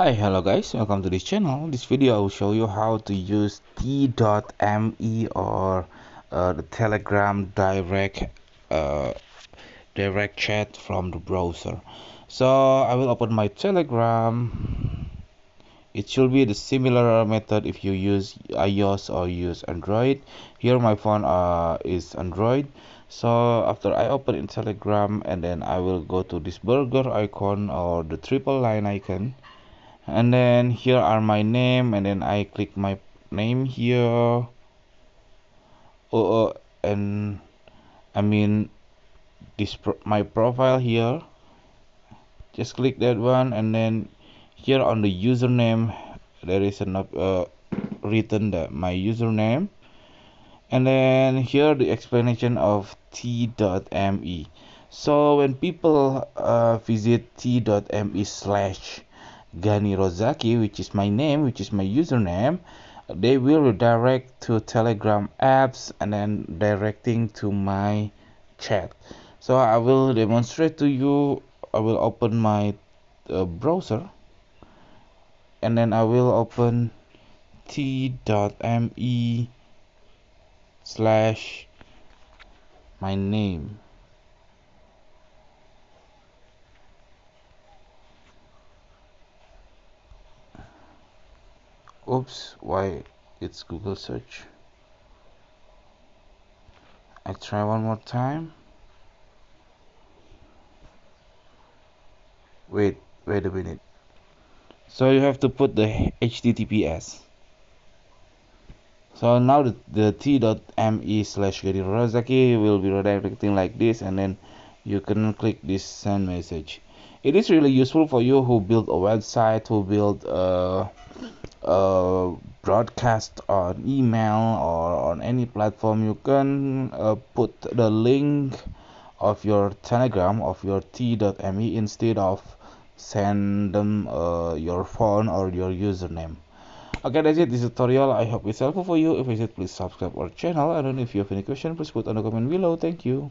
Hi, hello guys, welcome to this channel. This video I will show you how to use t.me or the Telegram uh, direct chat from the browser. So I will open my Telegram. It should be the similar method if you use iOS or use Android. Here my phone is Android. So after I open in Telegram, and then I will go to this burger icon or the triple line icon, and then here are my name, and then I click my name here. And I mean my profile here, just click that one, and then here on the username there is an written that my username, and then here the explanation of t.me. So when people visit t.me slash Gani Rozaki, which is my name, which is my username, they will redirect to Telegram apps and then directing to my chat. So I will demonstrate to you. I will open my browser, and then I will open t.me slash my name. Oops, why it's Google search? I try one more time. Wait a minute. So you have to put the HTTPS. So now the t.me slash Gani Rozaki will be redirecting like this, and then you can click this send message. It is really useful for you who build a website, who build a broadcast on email or on any platform. You can put the link of your Telegram of your t.me instead of send them your phone or your username. Okay, that's it. This tutorial. I hope it's helpful for you. If it's it, please subscribe our channel. And then if you have any question, please put on the comment below. Thank you.